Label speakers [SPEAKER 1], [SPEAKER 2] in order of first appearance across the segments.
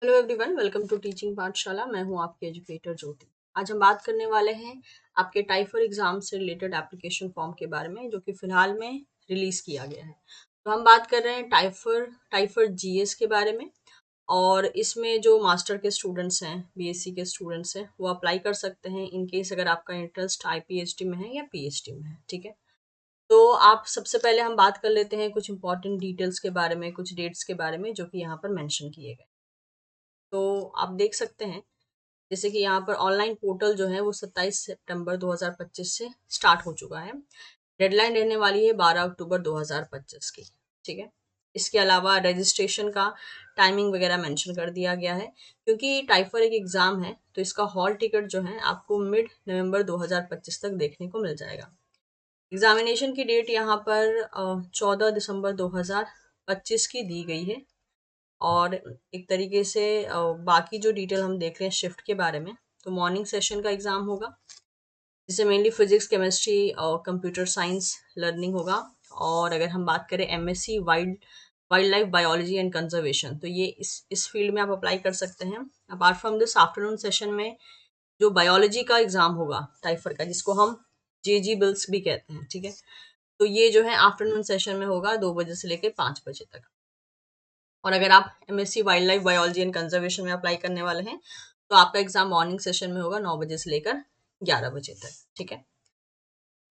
[SPEAKER 1] Hello everyone, welcome to teaching Pathshala. मैं हूं आपकी एजुकेटर ज्योति। आज हम बात करने वाले हैं आपके टाइफर एग्जाम से रिलेटेड एप्लीकेशन फॉर्म के बारे में, जो कि फिलहाल में रिलीज किया गया है। तो हम बात कर रहे हैं टाइफर जीएस के बारे में। और इसमें जो मास्टर के स्टूडेंट्स हैं, बीएससी के स्टूडेंट्स हैं, वो अप्लाई कर सकते हैं इन केस अगर आपका इंटरेस्ट आईपीएचडी में है या पीएचडी में है। ठीक है। तो आप सबसे पहले हम बात कर लेते हैं कुछ इंपॉर्टेंट डिटेल्स के बारे में, कुछ डेट्स के बारे में जो कि यहाँ पर मेंशन किए गए। तो आप देख सकते हैं जैसे कि यहाँ पर ऑनलाइन पोर्टल जो है वो 27 सितंबर 2025 से स्टार्ट हो चुका है। डेडलाइन रहने वाली है 12 अक्टूबर 2025 की। ठीक है। इसके अलावा रजिस्ट्रेशन का टाइमिंग वगैरह मेंशन कर दिया गया है। क्योंकि टाइफर एक एग्जाम है तो इसका हॉल टिकट जो है आपको मिड नवंबर 2025 तक देखने को मिल जाएगा। एग्जामिनेशन की डेट यहाँ पर 14 दिसंबर 2025 की दी गई है। और एक तरीके से बाकी जो डिटेल हम देख रहे हैं शिफ्ट के बारे में, तो मॉर्निंग सेशन का एग्जाम होगा जिससे मेनली फिजिक्स, केमिस्ट्री और कंप्यूटर साइंस लर्निंग होगा। और अगर हम बात करें MSc wild life biology and conservation, तो ये इस फील्ड में आप अप्लाई कर सकते हैं। Apart from this afternoon session में जो बायोलॉजी का एग्जाम होगा टाइफर का, जिसको हम जेजी बिल्स भी कहते हैं। ठीक है। तो ये जो है आफ्टरनून सेशन में होगा 2 बजे से लेकर 5 बजे तक। और अगर आप MSc wild life biology and conservation में अप्लाई करने वाले हैं तो आपका एग्जाम मॉर्निंग सेशन में होगा 9 बजे से लेकर 11 बजे तक। ठीक है।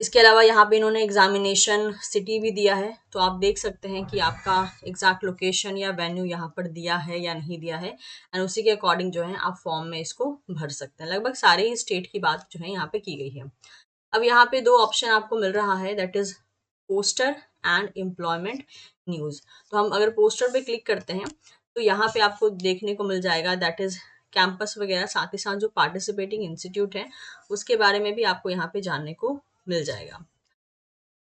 [SPEAKER 1] इसके अलावा यहाँ पे इन्होंने एग्जामिनेशन सिटी भी दिया है, तो आप देख सकते हैं कि आपका एग्जैक्ट लोकेशन या वेन्यू यहाँ पर दिया है या नहीं दिया है। एंड उसी के अकॉर्डिंग जो है आप फॉर्म में इसको भर सकते हैं। लगभग सारे ही स्टेट की बात जो है यहाँ पे की गई है। अब यहाँ पे दो ऑप्शन आपको मिल रहा है, that is poster and employment news. तो हम अगर पोस्टर पे क्लिक करते हैं तो यहाँ पे आपको देखने को मिल जाएगा दैट इज कैंपस वगैरह, साथ ही साथ जो पार्टिसिपेटिंग इंस्टीट्यूट है उसके बारे में भी आपको यहाँ पे जानने को मिल जाएगा।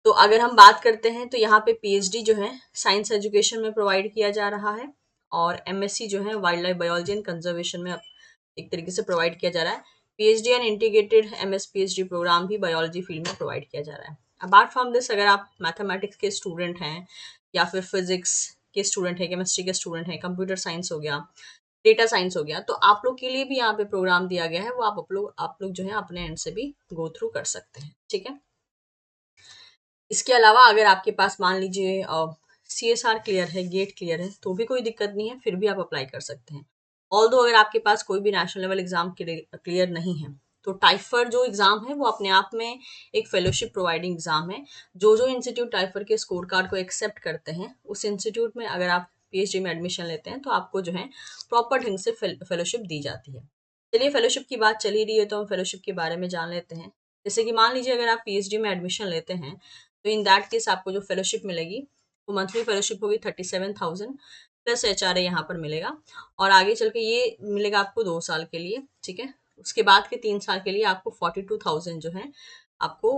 [SPEAKER 1] तो अगर हम बात करते हैं तो यहाँ पे पीएचडी जो है साइंस एजुकेशन में प्रोवाइड किया जा रहा है। और एमएससी जो है wild life biology and conservation में एक तरीके से प्रोवाइड किया जा रहा है। PhD and integrated MS PhD program भी बायोलॉजी फील्ड में प्रोवाइड किया जा रहा है। अपार्ट फ्रॉम दिस, अगर आप मैथमेटिक्स के स्टूडेंट हैं या फिर फिजिक्स के स्टूडेंट हैं, केमिस्ट्री के स्टूडेंट हैं, कंप्यूटर साइंस हो गया, डेटा साइंस हो गया, तो आप लोग के लिए भी यहाँ पे प्रोग्राम दिया गया है। वो आप लोग जो है अपने एंड से भी गो थ्रू कर सकते हैं। ठीक है। इसके अलावा अगर आपके पास मान लीजिए सीएसआर क्लियर है, गेट क्लियर है, तो भी कोई दिक्कत नहीं है, फिर भी आप अप्लाई कर सकते हैं। ऑल्दो अगर आपके पास कोई भी नेशनल लेवल एग्जाम क्लियर नहीं है, तो टाइफर जो एग्जाम है वो अपने आप में एक फेलोशिप प्रोवाइडिंग एग्जाम है। जो जो इंस्टीट्यूट टाइफर के स्कोर कार्ड को एक्सेप्ट करते हैं, उस इंस्टीट्यूट में अगर आप पीएचडी में एडमिशन लेते हैं तो आपको जो है प्रॉपर ढंग से फेलोशिप दी जाती है। चलिए, फेलोशिप की बात चली रही है तो हम फेलोशिप के बारे में जान लेते हैं। जैसे कि मान लीजिए अगर आप पीएचडी में एडमिशन लेते हैं तो इन दैट केस आपको जो फेलोशिप मिलेगी वो मंथली फेलोशिप होगी 37,000 प्लस एचआरए यहाँ पर मिलेगा। और आगे चल के ये मिलेगा आपको 2 साल के लिए। ठीक है। उसके बाद के 3 साल के लिए आपको 42,000 जो है आपको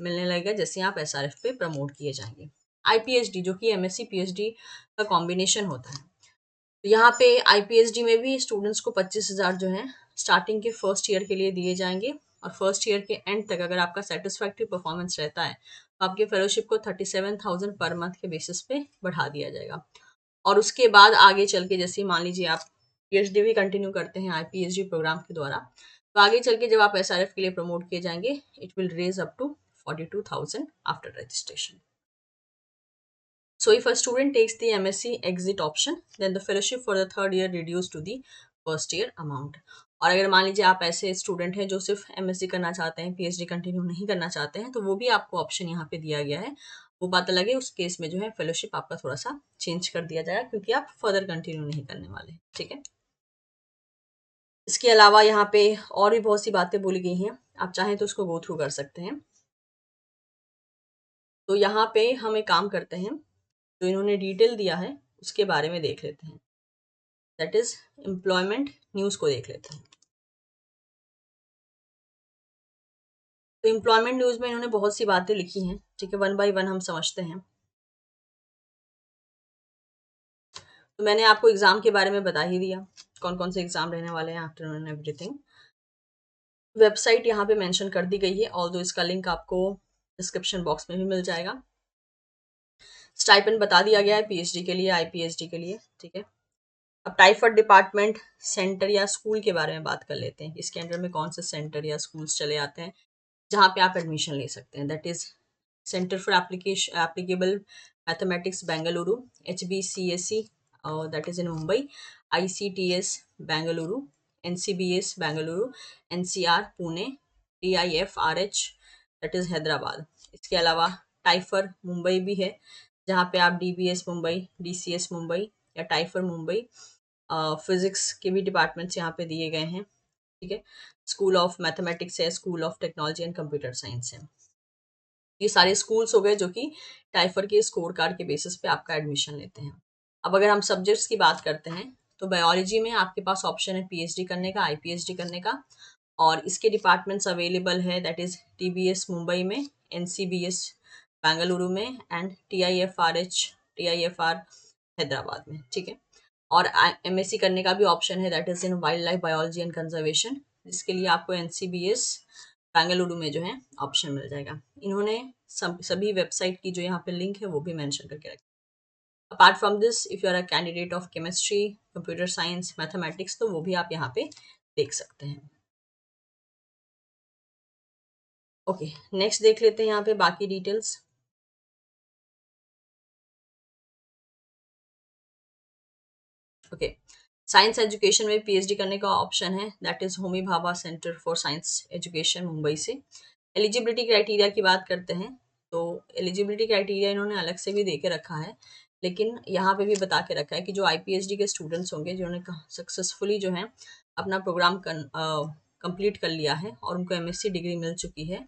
[SPEAKER 1] मिलने लगेगा जैसे आप एसआरएफ पे प्रमोट किए जाएंगे। आईपीएचडी जो कि एमएससी पीएचडी का कॉम्बिनेशन होता है, तो यहाँ पे आईपीएचडी में भी स्टूडेंट्स को 25,000 जो है स्टार्टिंग के फर्स्ट ईयर के लिए दिए जाएंगे। और फर्स्ट ईयर के एंड तक अगर आपका सेटिस्फैक्ट्री परफॉर्मेंस रहता है तो आपके फेलोशिप को 37,000 पर मंथ के बेसिस पे बढ़ा दिया जाएगा। और उसके बाद आगे चल के जैसे मान लीजिए आप पीएचडी भी कंटिन्यू करते हैं आईपीएचडी प्रोग्राम के द्वारा, तो आगे चल के जब आप एसआरएफ के लिए प्रमोट किए जाएंगे, it will raise up to 42,000 after registration. So if a student takes the MSc exit option, then the fellowship for the third year reduced to the first year amount. और अगर मान लीजिए आप ऐसे स्टूडेंट हैं जो सिर्फ एमएससी करना चाहते हैं, पीएचडी कंटिन्यू नहीं करना चाहते हैं, तो वो भी आपको ऑप्शन यहाँ पे दिया गया है। वो बात अलग है, उस केस में जो है फेलोशिप आपका थोड़ा सा चेंज कर दिया जाएगा क्योंकि आप फर्दर कंटिन्यू नहीं करने वाले। ठीक है। इसके अलावा यहाँ पे और भी बहुत सी बातें बोली गई हैं, आप चाहें तो उसको गो थ्रू कर सकते हैं। तो यहाँ पे हम एक काम करते हैं, जो इन्होंने डिटेल दिया है उसके बारे में देख लेते हैं। दैट इज एम्प्लॉयमेंट न्यूज को देख लेते हैं। तो एम्प्लॉयमेंट न्यूज में इन्होंने बहुत सी बातें लिखी हैं। ठीक है, वन बाय वन हम समझते हैं। तो मैंने आपको एग्जाम के बारे में बता ही दिया, कौन कौन से एग्जाम रहने वाले हैं, आफ्टरनून एवरीथिंग। वेबसाइट यहाँ पे मेंशन कर दी गई है, ऑल्दो इसका लिंक आपको डिस्क्रिप्शन बॉक्स में भी मिल जाएगा। स्टाइपेंड बता दिया गया है पीएचडी के लिए, आईपीएचडी के लिए। ठीक है। अब टाइफर डिपार्टमेंट सेंटर या स्कूल के बारे में बात कर लेते हैं। इसके अंडर में कौन से सेंटर या स्कूल्स चले आते हैं जहाँ पे आप एडमिशन ले सकते हैं। That is centre for applicable mathematics Bengaluru, HBCSE that is in Mumbai, ICTS Bengaluru, NCBS Bengaluru, NCR Pune, TIFRH that is Hyderabad. इसके अलावा टाइफर मुंबई भी है, जहाँ पे आप DBS मुंबई, DCS मुंबई या टाइफर मुंबई, फिजिक्स के भी डिपार्टमेंट्स यहाँ पे दिए गए हैं। ठीक है, स्कूल ऑफ मैथमेटिक्स है, school of technology and computer science है। ये सारे स्कूल्स हो गए जो कि टाइफर के स्कोर कार्ड के बेसिस पे आपका एडमिशन लेते हैं। अब अगर हम सब्जेक्ट्स की बात करते हैं तो बायोलॉजी में आपके पास ऑप्शन है PhD करने का, IPhD करने का, और इसके डिपार्टमेंट्स अवेलेबल है दैट इज TBS मुंबई में, NCBS बेंगलुरु में एंड TIFR हैदराबाद में। ठीक है, और MSc करने का भी ऑप्शन है that is in wild life biology and conservation, जिसके लिए आपको NCBS बेंगलुरु में जो है ऑप्शन मिल जाएगा। इन्होंने सभी वेबसाइट की जो यहाँ पे लिंक है वो भी मेंशन करके रखी। Apart from this if you are a candidate of chemistry, computer science, mathematics, तो वो भी आप यहाँ पे देख सकते हैं। ओके, नेक्स्ट देख लेते हैं यहाँ पे बाकी डिटेल्स। ओके, साइंस एजुकेशन में PhD करने का ऑप्शन है that is Homi Bhabha centre for science education Mumbai से। एलिजिबिलिटी क्राइटेरिया की बात करते हैं तो एलिजिबिलिटी क्राइटेरिया इन्होंने अलग से भी दे के रखा है, लेकिन यहाँ पे भी बता के रखा है कि जो IPhD के स्टूडेंट्स होंगे जिन्होंने सक्सेसफुली जो है अपना प्रोग्राम कंप्लीट कर लिया है और उनको MSc डिग्री मिल चुकी है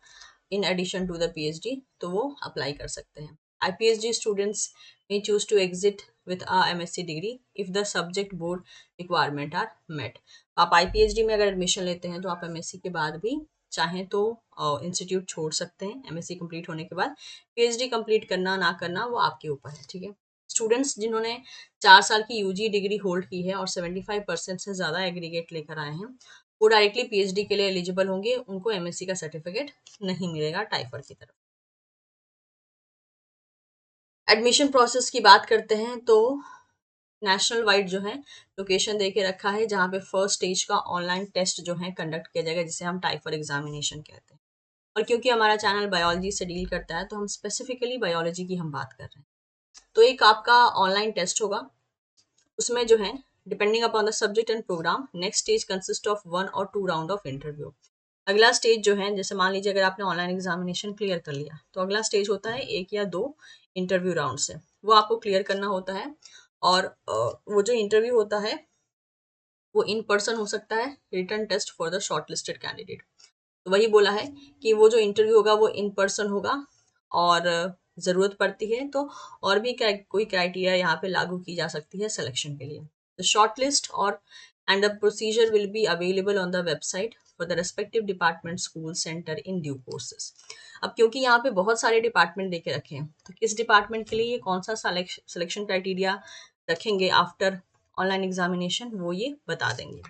[SPEAKER 1] in addition to the PhD, तो वो अप्लाई कर सकते हैं। IPhD students may choose to exit with a MSc degree if the subject board requirement are met। आप IPhD में अगर एडमिशन लेते हैं तो आप MSc के बाद भी चाहें तो इंस्टीट्यूट छोड़ सकते हैं MSc कंप्लीट होने के बाद। PhD कंप्लीट करना ना करना वो आपके ऊपर है। ठीक है, स्टूडेंट्स जिन्होंने 4 साल की UG डिग्री होल्ड की है और 75% से ज़्यादा एग्रीगेट लेकर आए हैं वो डायरेक्टली PhD के लिए एलिजिबल होंगे, उनको MSc का सर्टिफिकेट नहीं मिलेगा टाइफर की तरफ। एडमिशन प्रोसेस की बात करते हैं तो नेशनल वाइड जो है लोकेशन दे के रखा है, जहाँ पे फर्स्ट स्टेज का ऑनलाइन टेस्ट जो है कंडक्ट किया जाएगा, जिसे हम टाइफर एग्जामिनेशन कहते हैं। और क्योंकि हमारा चैनल बायोलॉजी से डील करता है तो हम स्पेसिफिकली बायोलॉजी की हम बात कर रहे हैं। तो एक आपका ऑनलाइन टेस्ट होगा, उसमें जो है depending upon the subject and program next stage consist of 1 or 2 round of interview. अगला स्टेज जो है, जैसे मान लीजिए अगर आपने ऑनलाइन एग्जामिनेशन क्लियर कर लिया तो अगला स्टेज होता है 1 या 2 इंटरव्यू राउंड से, वो आपको क्लियर करना होता है। और वो जो इंटरव्यू होता है वो इन पर्सन हो सकता है, written test for the short listed candidate. तो वही बोला है कि वो जो इंटरव्यू होगा वो इन पर्सन होगा, और ज़रूरत पड़ती है तो और भी कोई क्राइटेरिया यहाँ पे लागू की जा सकती है सिलेक्शन के लिए। द शॉर्ट लिस्ट और and the procedure will be available on the website for the respective department school centre in due courses. अब क्योंकि यहाँ पे बहुत सारे डिपार्टमेंट देके रखे हैं तो किस डिपार्टमेंट के लिए कौन सा सिलेक्शन क्राइटेरिया रखेंगे आफ्टर ऑनलाइन एग्जामिनेशन वो ये बता देंगे।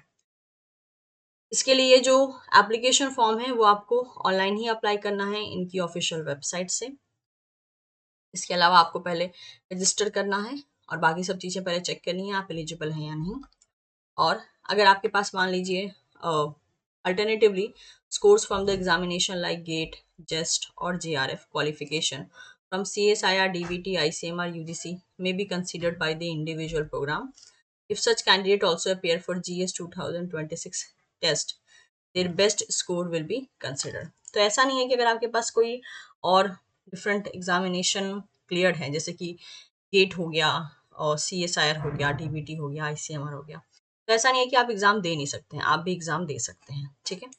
[SPEAKER 1] इसके लिए जो एप्लीकेशन फॉर्म है वो आपको ऑनलाइन ही अप्लाई करना है इनकी ऑफिशियल वेबसाइट से। इसके अलावा आपको पहले रजिस्टर करना है और बाकी सब चीज़ें पहले चेक करनी है आप एलिजिबल हैं या नहीं। और अगर आपके पास मान लीजिए alternatively scores from the examination like GATE, JEST or JRF qualification from CSIR, DBT, ICMR, UGC may be considered by the individual program. If such candidate also appear for GS 2026 test, their best score will be considered। तो ऐसा नहीं है कि अगर आपके पास कोई और different examination clear है, जैसे कि गेट हो गया और CSIR हो गया, DBT हो गया, ICMR हो गया, तो ऐसा नहीं है कि आप एग्जाम दे नहीं सकते हैं, आप भी एग्जाम दे सकते हैं। ठीक है,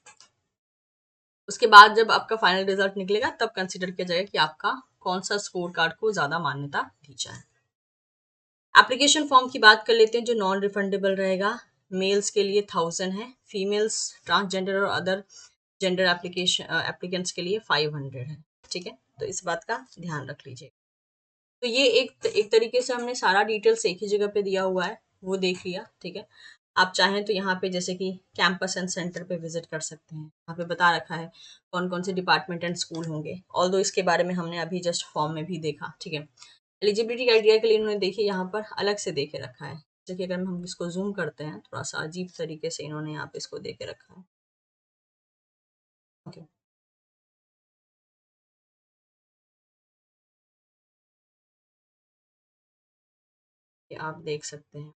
[SPEAKER 1] उसके बाद जब आपका फाइनल रिजल्ट निकलेगा तब कंसिडर किया जाएगा कि आपका कौन सा स्कोर कार्ड को ज़्यादा मान्यता दी जाए। एप्लीकेशन फॉर्म की बात कर लेते हैं जो नॉन रिफंडेबल रहेगा। मेल्स के लिए 1000 है, फीमेल्स, ट्रांसजेंडर और अदर जेंडर एप्लीकेंट्स के लिए 500 है। ठीक है, तो इस बात का ध्यान रख लीजिए। तो ये एक तरीके से हमने सारा डिटेल्स एक ही जगह पे दिया हुआ है, वो देख लिया। ठीक है, आप चाहें तो यहाँ पे जैसे कि कैंपस एंड सेंटर पे विजिट कर सकते हैं, यहाँ पे बता रखा है कौन कौन से डिपार्टमेंट एंड स्कूल होंगे। ऑल्दो इसके बारे में हमने अभी जस्ट फॉर्म में भी देखा। ठीक है, एलिजिबिलिटी क्राइटेरिया के लिए इन्होंने देखिए यहाँ पर अलग से दे के रखा है जैसे कि अगर हम इसको जूम करते हैं, थोड़ा सा अजीब तरीके से इन्होंने यहाँ पे इसको दे के रखा है। ओके, ये आप देख सकते हैं।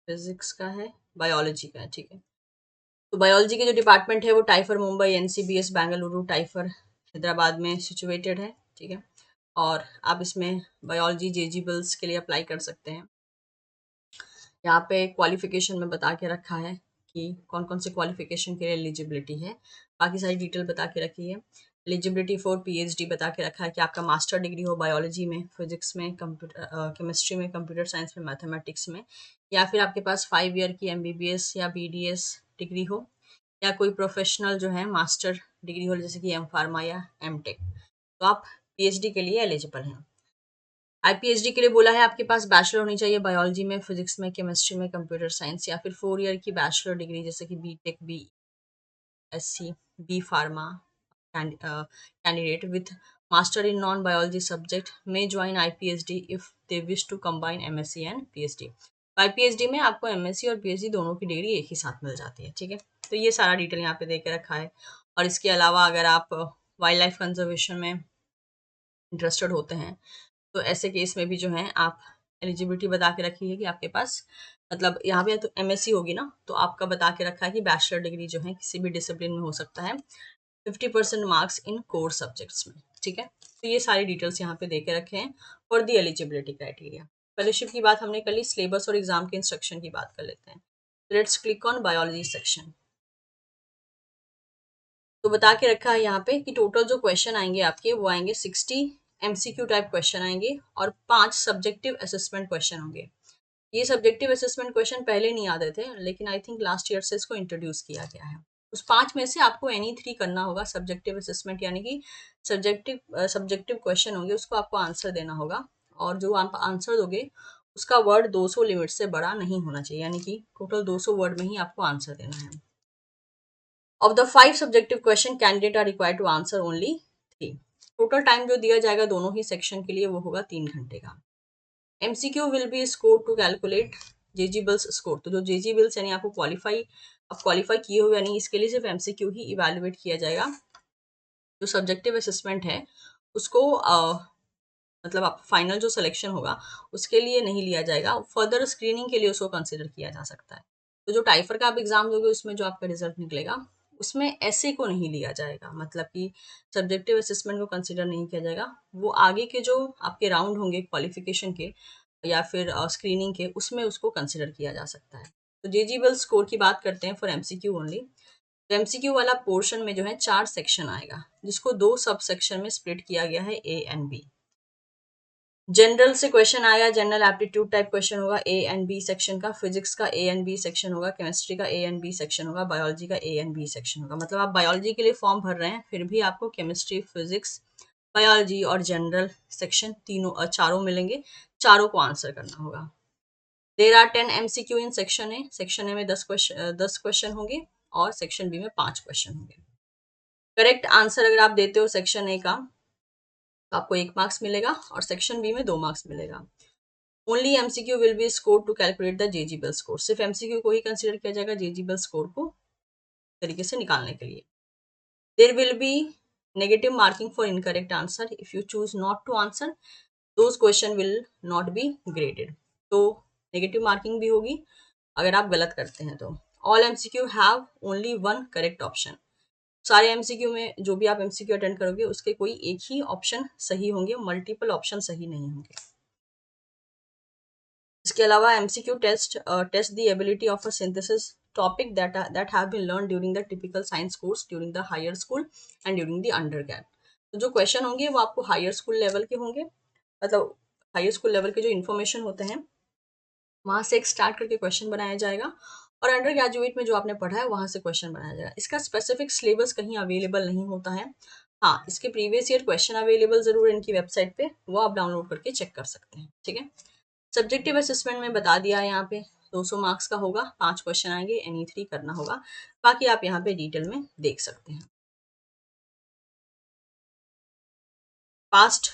[SPEAKER 1] फिजिक्स का है, बायोलॉजी का है, ठीक है। तो बायोलॉजी के जो डिपार्टमेंट है वो टाइफर मुंबई, एनसीबीएस बेंगलुरु, टाइफर हैदराबाद में सिचुएटेड है, ठीक है। और आप इसमें बायोलॉजी जेजी बिल्स के लिए अप्लाई कर सकते हैं। यहाँ पे क्वालिफिकेशन में बता के रखा है कि कौन कौन से क्वालिफिकेशन के लिए एलिजिबिलिटी है, बाकी सारी डिटेल बता के रखी है। एलिजिबिलिटी फॉर पीएचडी बता के रखा है कि आपका मास्टर डिग्री हो बायोलॉजी में, फिजिक्स में, कंप्यूटर केमिस्ट्री में, कंप्यूटर साइंस में, मैथमेटिक्स में, या फिर आपके पास 5 ईयर की एमबीबीएस या बीडीएस डिग्री हो, या कोई प्रोफेशनल जो है मास्टर डिग्री हो, जैसे कि एम फार्मा या एम टेक, तो आप पीएचडी के लिए एलिजिबल हैं। आईपीएचडी के लिए बोला है आपके पास बैचलर होनी चाहिए बायोलॉजी में, फिजिक्स में, केमिस्ट्री में, कंप्यूटर साइंस, या फिर 4 ईयर की बैचलर डिग्री जैसे कि BTech, BSc, B pharma candidate with master in non biology subject में join IPhD if they wish to combine MSc and PhD. IPhD में आपको एमएससी और पीएचडी दोनों की डिग्री एक ही साथ मिल जाती है, ठीक है। तो ये सारा डिटेल यहाँ पे दे के रखा है। और इसके अलावा अगर आप वाइल्ड लाइफ कंजर्वेशन में इंटरेस्टेड होते हैं, तो ऐसे केस में भी जो है आप एलिजिबिलिटी बता के रखी है कि आपके पास, मतलब यहाँ पे तो एमएससी होगी ना, तो आपका बता के रखा है कि बैचलर डिग्री जो है किसी भी डिसिप्लिन में हो सकता है, 50% मार्क्स इन कोर सब्जेक्ट्स में, ठीक है। तो ये सारी डिटेल्स यहाँ पे दे के रखे हैं for the eligibility criteria. Fellowship की बात हमने कर ली, सिलेबस और एग्जाम के इंस्ट्रक्शन की बात कर लेते हैं। Let's click on biology section. तो बता के रखा है यहाँ पे कि टोटल जो क्वेश्चन आएंगे आपके वो आएंगे 60 एमसीक्यू टाइप क्वेश्चन आएंगे और 5 सब्जेक्टिव असेसमेंट क्वेश्चन होंगे। ये सब्जेक्टिव असेसमेंट क्वेश्चन पहले नहीं आते थे, लेकिन आई थिंक लास्ट ईयर से इसको इंट्रोड्यूस किया गया है। उस 5 में से आपको एनी 3 करना होगा सब्जेक्टिव असेसमेंट, यानी कि सब्जेक्टिव क्वेश्चन होंगे, उसको आपको आंसर देना होगा। और जो आप आंसर दोगे उसका वर्ड 200 लिमिट से बड़ा नहीं होना चाहिए, यानी कि टोटल 200 वर्ड में ही आपको आंसर देना है। Of the 5 subjective question candidate are required to answer only 3। Total time जो दिया जाएगा दोनों ही सेक्शन के लिए वो होगा 3 घंटे का। MCQ will be score to calculate JGEEBILS score. तो जो जेजी बिल्स यानी आपको क्वालिफाई किए हुए, यानी इसके लिए सिर्फ एमसीक्यू ही इवेल्युएट किया जाएगा। जो सब्जेक्टिव असेसमेंट है उसको मतलब आप फाइनल जो सिलेक्शन होगा उसके लिए नहीं लिया जाएगा, फर्दर स्क्रीनिंग के लिए उसको कंसिडर किया जा सकता है। तो जो टाइफर का आप एग्जाम दोगे उसमें जो आपका रिजल्ट निकलेगा उसमें ऐसे को नहीं लिया जाएगा, मतलब कि सब्जेक्टिव असेसमेंट को कंसिडर नहीं किया जाएगा। वो आगे के जो आपके राउंड होंगे क्वालिफिकेशन के या फिर स्क्रीनिंग के, उसमें उसको कंसिडर किया जा सकता है। तो जेजीबल स्कोर की बात करते हैं फॉर एमसीक्यू ओनली। तो एमसीक्यू वाला पोर्शन में जो है 4 सेक्शन आएगा, जिसको 2 सब सेक्शन में स्प्लिट किया गया है, ए एंड बी। जनरल से क्वेश्चन आया, जनरल एप्टीट्यूड टाइप क्वेश्चन होगा ए एंड बी सेक्शन का, फिजिक्स का ए एंड बी सेक्शन होगा, केमिस्ट्री का ए एंड बी सेक्शन होगा, बायोलॉजी का ए एंड बी सेक्शन होगा। मतलब आप बायोलॉजी के लिए फॉर्म भर रहे हैं फिर भी आपको केमिस्ट्री, फिजिक्स, बायोलॉजी और जनरल सेक्शन तीनों चारों मिलेंगे, चारों को आंसर करना होगा। There are 10 MCQ in section A. Section A में 10 क्वेश्चन होंगे और सेक्शन बी में 5 क्वेश्चन होंगे। करेक्ट आंसर अगर आप देते हो सेक्शन ए का तो आपको 1 मार्क्स मिलेगा और सेक्शन बी में 2 मार्क्स मिलेगा। Only MCQ will be score to calculate the eligible score. सिर्फ एमसीक्यू को ही कंसिडर किया जाएगा जेजीबल स्कोर को तरीके से निकालने के लिए। There will be negative marking for incorrect answer. If you choose not to answer those question will not be graded. तो नेगेटिव मार्किंग भी होगी अगर आप गलत करते हैं तो। All MCQ have only one correct option. सारे एमसीक्यू में जो भी आप एमसीक्यू अटेंड करोगे उसके कोई एक ही ऑप्शन सही होंगे, मल्टीपल ऑप्शन सही नहीं होंगे। इसके अलावा MCQ test the ability of a synthesis topic that have been learn during the typical science course during the higher school and during the undergrad. तो जो क्वेश्चन होंगे वो आपको हायर स्कूल लेवल के होंगे, मतलब हायर स्कूल लेवल के जो इन्फॉर्मेशन होते हैं वहां से एक स्टार्ट करके क्वेश्चन बनाया जाएगा, और अंडर ग्रेजुएट में जो आपने पढ़ा है वहां से क्वेश्चन बनाया जाएगा। इसका स्पेसिफिक सिलेबस कहीं अवेलेबल नहीं होता है। हाँ, इसके प्रीवियस ईयर क्वेश्चन अवेलेबल जरूर इनकी वेबसाइट पे, वो आप डाउनलोड करके चेक कर सकते हैं, ठीक है। सब्जेक्टिव असेसमेंट में बता दिया है यहाँ पे 200 मार्क्स का होगा, 5 क्वेश्चन आएंगे, एनी 3 करना होगा। बाकी आप यहाँ पे डिटेल में देख सकते हैं। पास्ट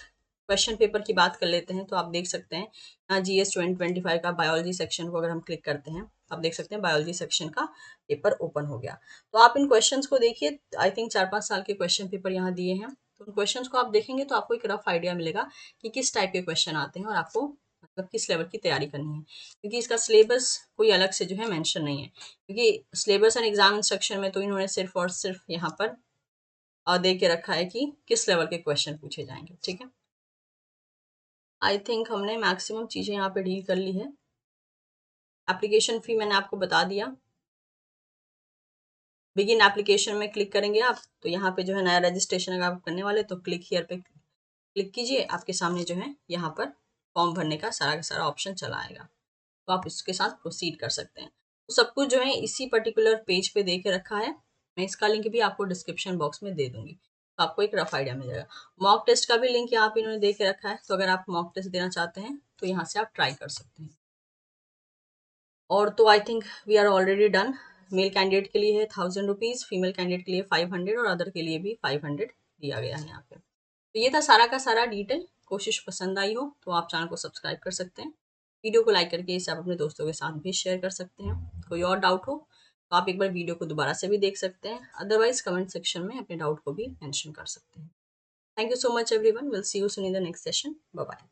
[SPEAKER 1] क्वेश्चन पेपर की बात कर लेते हैं तो आप देख सकते हैं यहाँ GS 2025 का बायोलॉजी सेक्शन को अगर हम क्लिक करते हैं तो आप देख सकते हैं बायोलॉजी सेक्शन का पेपर ओपन हो गया। तो आप इन क्वेश्चंस को देखिए, आई थिंक 4-5 साल के क्वेश्चन पेपर यहाँ दिए हैं। तो उन क्वेश्चंस को आप देखेंगे तो आपको एक रफ आइडिया मिलेगा कि किस टाइप के क्वेश्चन आते हैं और आपको मतलब किस लेवल की तैयारी करनी है, क्योंकि इसका सिलेबस कोई अलग से जो है मेंशन नहीं है, क्योंकि सिलेबस एंड एग्जाम इंस्ट्रक्शन में तो इन्होंने सिर्फ और सिर्फ यहाँ पर दे के रखा है कि किस लेवल के क्वेश्चन पूछे जाएंगे। ठीक है, आई थिंक हमने मैक्सिमम चीज़ें यहाँ पे डील कर ली है। एप्लीकेशन फ़ी मैंने आपको बता दिया। बिगिन एप्लीकेशन में क्लिक करेंगे आप तो यहाँ पे जो है नया रजिस्ट्रेशन अगर आप करने वाले तो क्लिक हियर पे क्लिक कीजिए, आपके सामने जो है यहाँ पर फॉर्म भरने का सारा ऑप्शन चला आएगा, तो आप इसके साथ प्रोसीड कर सकते हैं। तो सब कुछ जो है इसी पर्टिकुलर पेज पे दे के रखा है। मैं इसका लिंक भी आपको डिस्क्रिप्शन बॉक्स में दे दूंगी, तो आपको एक रफ आइडिया मिल जाएगा। मॉक टेस्ट का भी लिंक यहाँ पे इन्होंने दे के रखा है, तो अगर आप मॉक टेस्ट देना चाहते हैं तो यहाँ से आप ट्राई कर सकते हैं। और तो I think we are already done. Male candidate के लिए है 1000 रुपीज़, फीमेल कैंडिडेट के लिए 500 और अदर के लिए भी 500 दिया गया है यहाँ पे। तो ये था सारा का सारा डिटेल। कोशिश पसंद आई हो तो आप चैनल को सब्सक्राइब कर सकते हैं। वीडियो को लाइक करके इसे आप अपने दोस्तों के साथ भी शेयर कर सकते हैं। कोई और डाउट हो तो आप एक बार वीडियो को दोबारा से भी देख सकते हैं, अदरवाइज कमेंट सेक्शन में अपने डाउट को भी मेंशन कर सकते हैं। Thank you so much everyone, will see you soon in the next session. Bye bye.